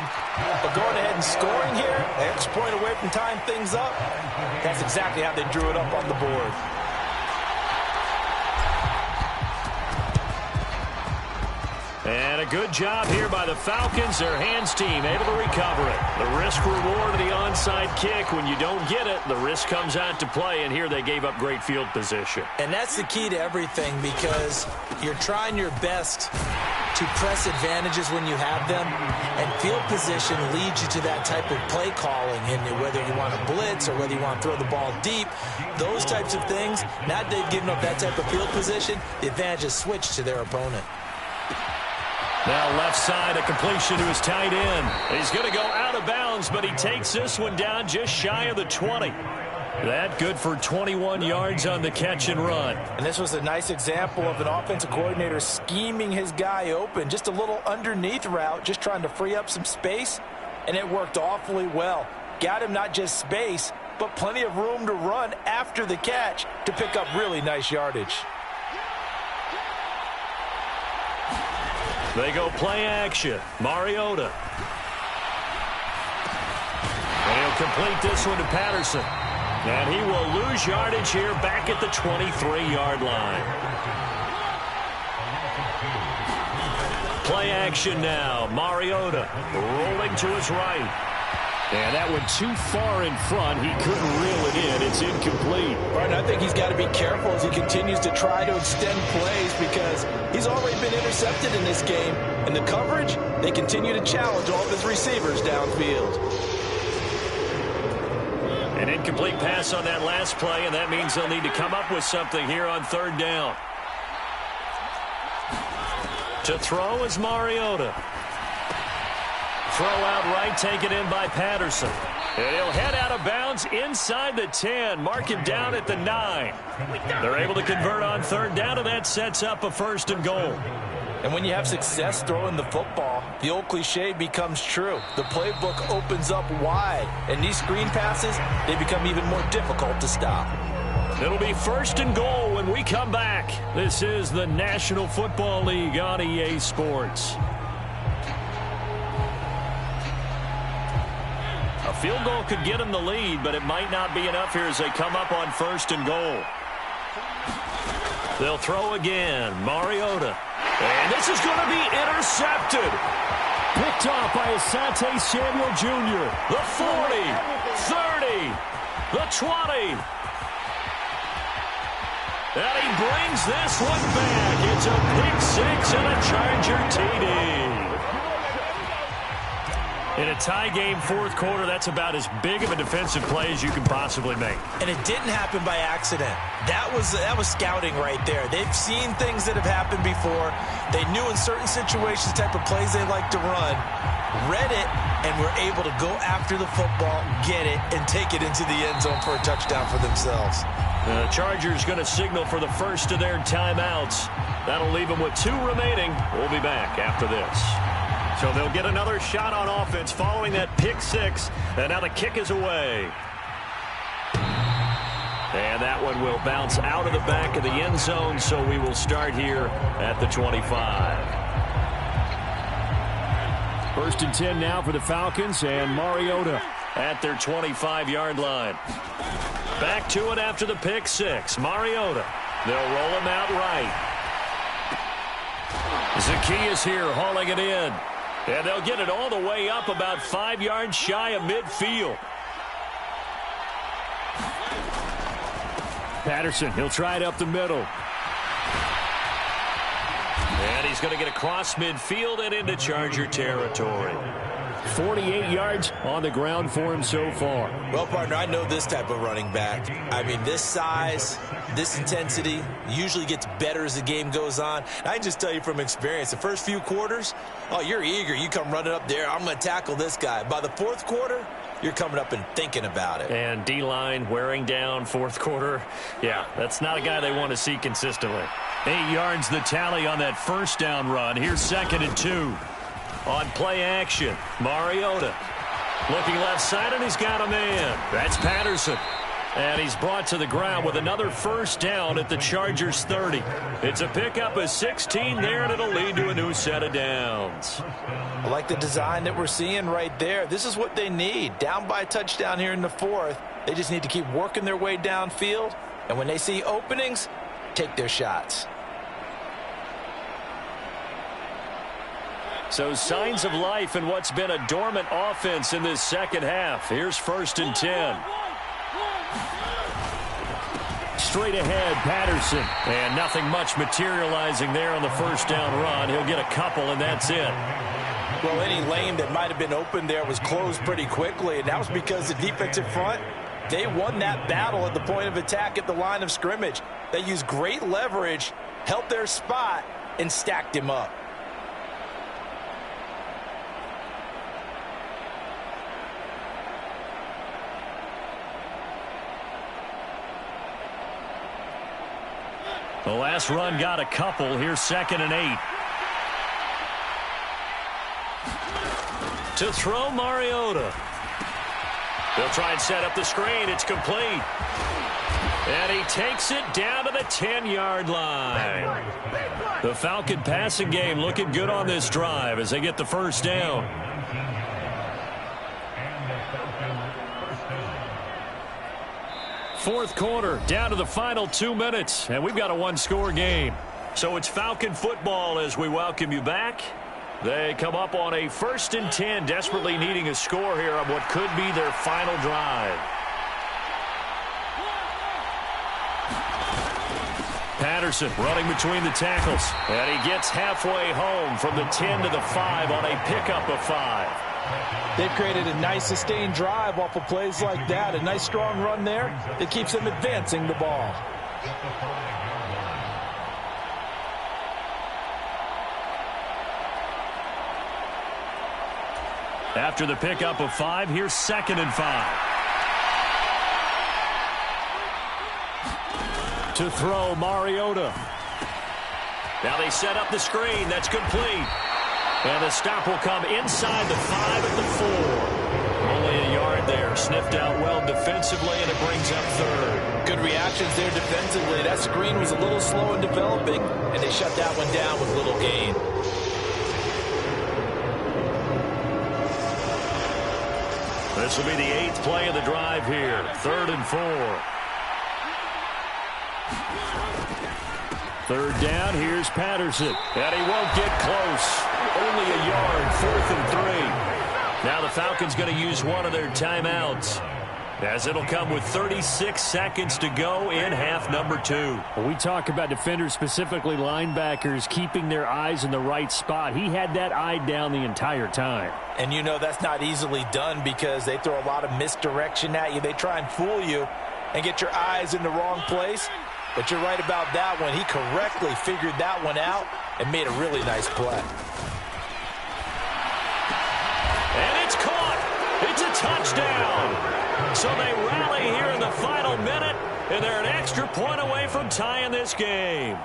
[SPEAKER 3] But going ahead and scoring here, an extra point away from tying things up, that's exactly how they drew it up on the board.
[SPEAKER 2] And a good job here by the Falcons. Their hands team able to recover it. The risk reward of the onside kick. When you don't get it, the risk comes out to play. And here they gave up great field position.
[SPEAKER 3] And that's the key to everything because you're trying your best to press advantages when you have them. And field position leads you to that type of play calling. And whether you want to blitz or whether you want to throw the ball deep, those types of things, now that they've given up that type of field position, the advantage is switched to their opponent.
[SPEAKER 2] Now left side, a completion to his tight end. He's going to go out of bounds, but he takes this one down just shy of the 20. That good for 21 yards on the catch and run.
[SPEAKER 3] And this was a nice example of an offensive coordinator scheming his guy open. Just a little underneath route, just trying to free up some space, and it worked awfully well. Got him not just space, but plenty of room to run after the catch to pick up really nice yardage.
[SPEAKER 2] They go play action. Mariota. And he'll complete this one to Patterson. And he will lose yardage here back at the 23-yard line. Play action now. Mariota rolling to his right. And that went too far in front. He couldn't reel it in. It's incomplete.
[SPEAKER 3] Right, I think he's got to be careful as he continues to try to extend plays because he's already been intercepted in this game. And the coverage, they continue to challenge all of his receivers downfield.
[SPEAKER 2] An incomplete pass on that last play, and that means they'll need to come up with something here on third down. To throw is Mariota. Throw out right, taken in by Patterson. And he'll head out of bounds inside the 10. Mark him down at the 9. They're able to convert on third down, and that sets up a 1st and goal.
[SPEAKER 3] And when you have success throwing the football, the old cliche becomes true. The playbook opens up wide, and these screen passes, they become even more difficult to stop.
[SPEAKER 2] It'll be 1st and goal when we come back. This is the National Football League on EA Sports. A field goal could get them the lead, but it might not be enough here as they come up on 1st and goal. They'll throw again. Mariota. And this is going to be intercepted. Picked off by Asante Samuel Jr. The 40, 30, the 20. And he brings this one back. It's a pick six and a Charger TD. In a tie game, 4th quarter, that's about as big of a defensive play as you can possibly make.
[SPEAKER 3] And it didn't happen by accident. That was scouting right there. They've seen things that have happened before. They knew in certain situations the type of plays they like to run, read it, and were able to go after the football, get it, and take it into the end zone for a touchdown for themselves.
[SPEAKER 2] The Chargers going to signal for the first of their timeouts. That'll leave them with 2 remaining. We'll be back after this. So they'll get another shot on offense following that pick six. And now the kick is away. And that one will bounce out of the back of the end zone. So we will start here at the 25. 1st and 10 now for the Falcons. And Mariota at their 25-yard line. Back to it after the pick six. Mariota. They'll roll him out right. Zacchaeus here hauling it in. And they'll get it all the way up about 5 yards shy of midfield. Patterson, he'll try it up the middle. And he's going to get across midfield and into Charger territory. 48 yards on the ground for him so far.
[SPEAKER 3] Well, partner, I know this type of running back. I mean, this size, this intensity usually gets better as the game goes on. I can just tell you from experience, the first few quarters, oh, you're eager. You come running up there, I'm going to tackle this guy. By the 4th quarter, you're coming up and thinking about it.
[SPEAKER 2] And D-line wearing down 4th quarter. Yeah, that's not a guy they want to see consistently. 8 yards the tally on that 1st down run. Here's 2nd and 2. On play action, Mariota looking left side, and he's got a man. That's Patterson. And he's brought to the ground with another 1st down at the Chargers 30. It's a pickup of 16 there, and it'll lead to a new set of downs.
[SPEAKER 3] I like the design that we're seeing right there. This is what they need. Down by a touchdown here in the 4th. They just need to keep working their way downfield. And when they see openings, take their shots.
[SPEAKER 2] So signs of life in what's been a dormant offense in this 2nd half. Here's 1st and 10. Straight ahead, Patterson. And nothing much materializing there on the 1st down run. He'll get a couple, and that's it.
[SPEAKER 3] Well, any lane that might have been open there was closed pretty quickly, and that was because the defensive front, they won that battle at the point of attack at the line of scrimmage. They used great leverage, held their spot, and stacked him up.
[SPEAKER 2] The last run got a couple. Here's 2nd and 8. To throw, Mariota. They'll try and set up the screen. It's complete. And he takes it down to the 10-yard line. The Falcon passing game looking good on this drive as they get the first down. Fourth quarter, down to the final 2 minutes, and we've got a one-score game. So it's Falcon football as we welcome you back. They come up on a 1st and 10, desperately needing a score here on what could be their final drive. Patterson running between the tackles, and he gets halfway home from the 10 to the 5 on a pickup of 5.
[SPEAKER 3] They've created a nice sustained drive off of plays like that. A nice strong run there that keeps them advancing the ball.
[SPEAKER 2] After the pickup of 5, here's 2nd and 5. To throw, Mariota. Now they set up the screen. That's complete. And the stop will come inside the 5 at the 4. Only a yard there. Sniffed out well defensively, and it brings up 3rd.
[SPEAKER 3] Good reactions there defensively. That screen was a little slow in developing, and they shut that one down with little gain.
[SPEAKER 2] This will be the 8th play of the drive here. 3rd and 4. 3rd down, here's Patterson. And he won't get close. Only a yard, 4th and 3. Now the Falcons going to use one of their timeouts, as it'll come with 36 seconds to go in half number 2.
[SPEAKER 8] When we talk about defenders, specifically linebackers, keeping their eyes in the right spot, he had that eye down the entire time.
[SPEAKER 3] And you know that's not easily done because they throw a lot of misdirection at you. They try and fool you and get your eyes in the wrong place. But you're right about that one. He correctly figured that one out and made a really nice play.
[SPEAKER 2] And it's caught. It's a touchdown. So they rally here in the final minute, and they're an extra point away from tying this game.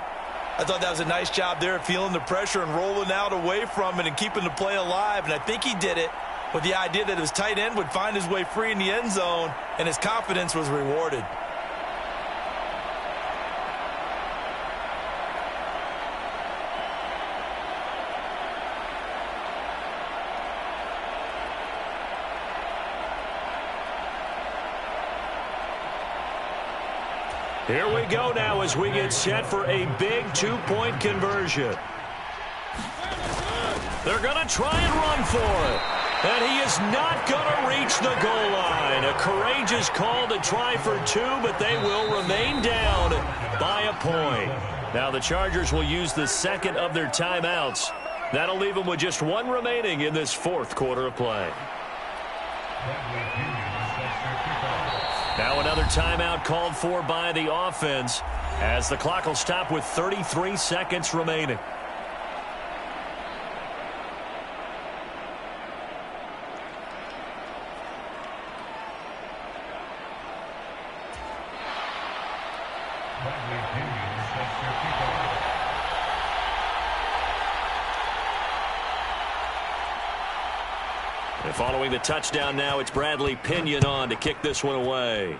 [SPEAKER 3] I thought that was a nice job there of feeling the pressure and rolling out away from it and keeping the play alive. And I think he did it with the idea that his tight end would find his way free in the end zone, and his confidence was rewarded.
[SPEAKER 2] Here we go now as we get set for a big two-point conversion. They're going to try and run for it. And he is not going to reach the goal line. A courageous call to try for 2, but they will remain down by a point. Now the Chargers will use the 2nd of their timeouts. That'll leave them with just 1 remaining in this 4th quarter of play. Now another timeout called for by the offense as the clock will stop with 33 seconds remaining. And following the touchdown now, it's Bradley Pinion on to kick this one away.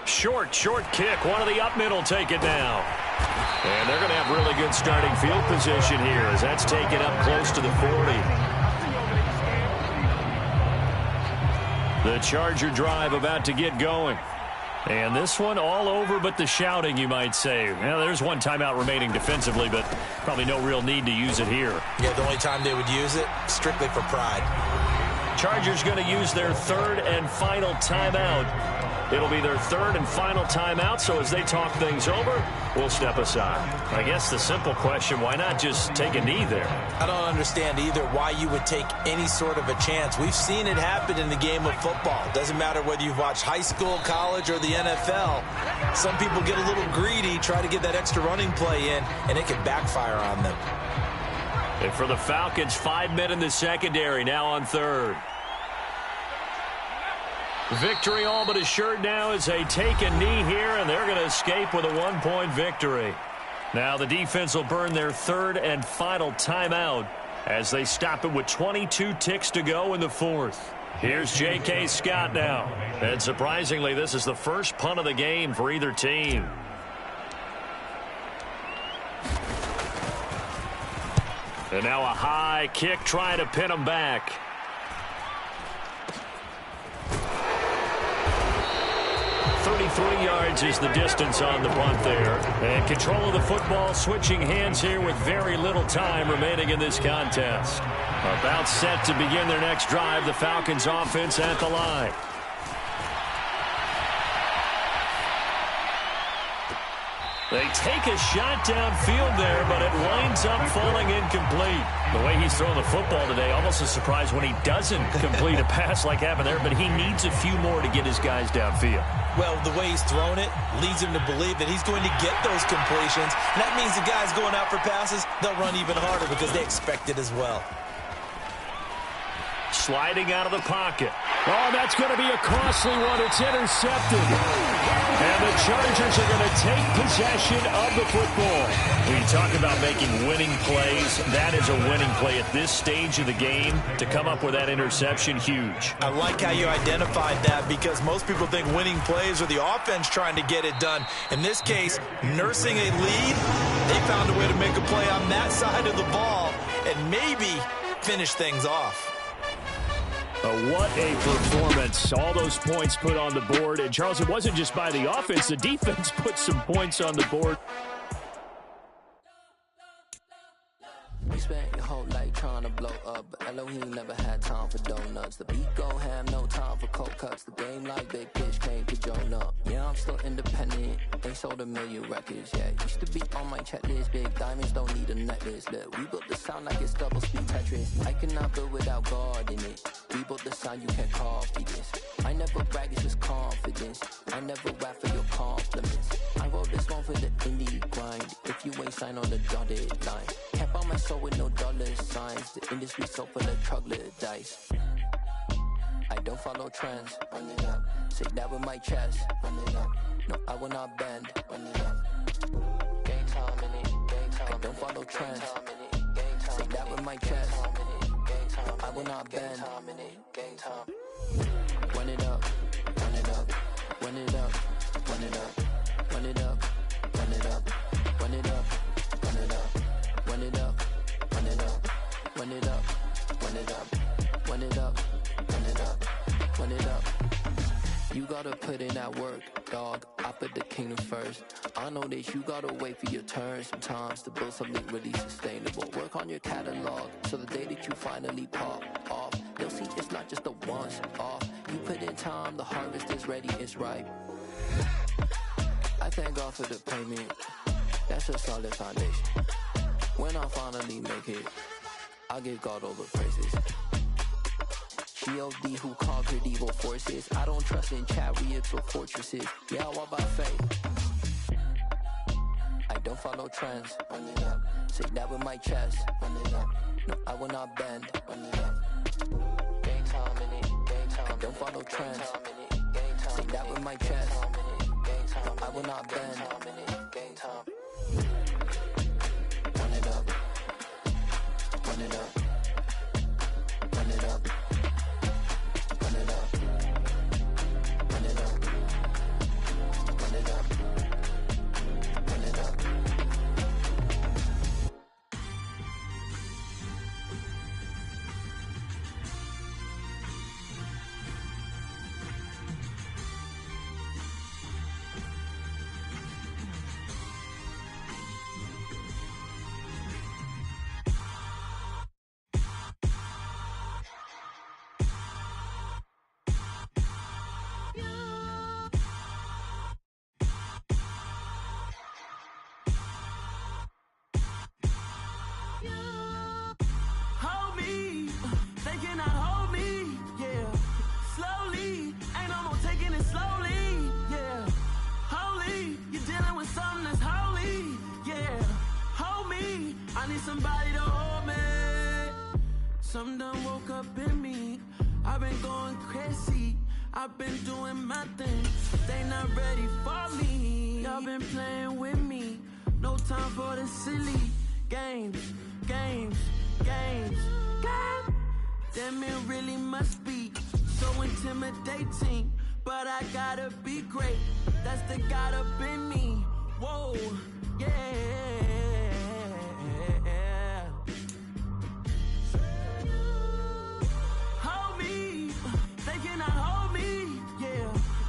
[SPEAKER 2] Short kick. One of the up middle take it now. And they're going to have really good starting field position here as that's taken up close to the 40. The Charger drive about to get going. And this one all over but the shouting, you might say. Well, there's one timeout remaining defensively, but probably no real need to use it here.
[SPEAKER 3] Yeah, the only time they would use it, strictly for pride.
[SPEAKER 2] Chargers going to use their 3rd and final timeout. It'll be their 3rd and final timeout, so as they talk things over, we'll step aside. I guess the simple question, why not just take a knee there?
[SPEAKER 3] I don't understand either why you would take any sort of a chance. We've seen it happen in the game of football. Doesn't matter whether you've watched high school, college, or the NFL. Some people get a little greedy, try to get that extra running play in, and it can backfire on them.
[SPEAKER 2] And for the Falcons, 5 men in the secondary, now on 3rd.
[SPEAKER 1] Victory all but assured now as they take a knee here, and they're going to escape with a 1-point victory. Now the defense will burn their third and final timeout as they stop it with 22 ticks to go in the fourth. Here's J.K. Scott now. And surprisingly, this is the first punt of the game for either team. And now a high kick trying to pin them back. .33 yards is the distance on the punt there. And control of the football, switching hands here with very little time remaining in this contest. About set to begin their next drive, the Falcons offense at the line. They take a shot downfield there, but it winds up falling incomplete. The way he's throwing the football today, almost a surprise when he doesn't complete a pass like happened there, but he needs a few more to get his guys downfield.
[SPEAKER 3] Well, the way he's thrown it leads him to believe that he's going to get those completions. And that means the guys going out for passes, they'll run even harder because they expect it as well.
[SPEAKER 1] Sliding out of the pocket.
[SPEAKER 8] Oh, that's going to be a costly one. It's intercepted. And the Chargers are going to take possession of the football.
[SPEAKER 1] When you talk about making winning plays, that is a winning play at this stage of the game. To come up with that interception, huge.
[SPEAKER 3] I like how you identified that because most people think winning plays are the offense trying to get it done. In this case, nursing a lead, they found a way to make a play on that side of the ball and maybe finish things off.
[SPEAKER 8] What a performance. All those points put on the board. And, Charles, it wasn't just by the offense. The defense put some points on the board.
[SPEAKER 9] We spent your whole life trying to blow up, but Elohim never had time for donuts. The beat go ham, no time for cold cuts. The game like big pitch came to Jonah. Yeah, I'm still independent. They sold 1 million records, yeah. Used to be on my checklist. Big diamonds don't need a necklace. Look, we built the sound like it's double speed Tetris. I cannot build without God in it. We built the sound, you can't copy this. I never brag, it's just confidence. I never rap for your compliments. I wrote this one for the indie grind. If you ain't signed on the dotted line, can't buy my soul with no dollar signs. The industry so full of troglodytes. I don't follow trends. Run it up. Say that with my chest. Run it up. No, I will not bend. Run it up. Game time in it. Game time. I don't follow trends. Say that with my chest. I will not bend. Game time. Run it up. Run it up. Run it up. Run it up. Run it up. Run it up. Run it up. Run it up. Run it up. Run it up. Run it up. Run it up. Run it up. Run it up. Run it up. You gotta put in that work, dog. I put the kingdom first. I know that you gotta wait for your turn sometimes to build something really sustainable. Work on your catalog so the day that you finally pop off, they'll see it's not just a once off. You put in time, the harvest is ready, it's ripe. I thank God for the payment. That's a solid foundation. When I finally make it, I'll give God all the praises. G.O.D. who conquered evil forces. I don't trust in chariots or fortresses. Yeah, I walk by faith. I don't follow trends. Run it up. Say that with my chest. Run it up. No, I will not bend. Run it up. Game time in it. Game time. I don't follow trends. Say that with my chest. No, I will not bend. Game time. Run it up. Run it up. Run it up. Run it up. Run it up. Run it up. Run it up.
[SPEAKER 7] Somebody to hold me. Something done woke up in me. I've been going crazy.
[SPEAKER 10] I've been doing my thing, they not ready for me. Y'all been playing with me, no time for the silly games. Damn, it really must be so intimidating, but I gotta be great, that's the God up in me. Whoa, yeah.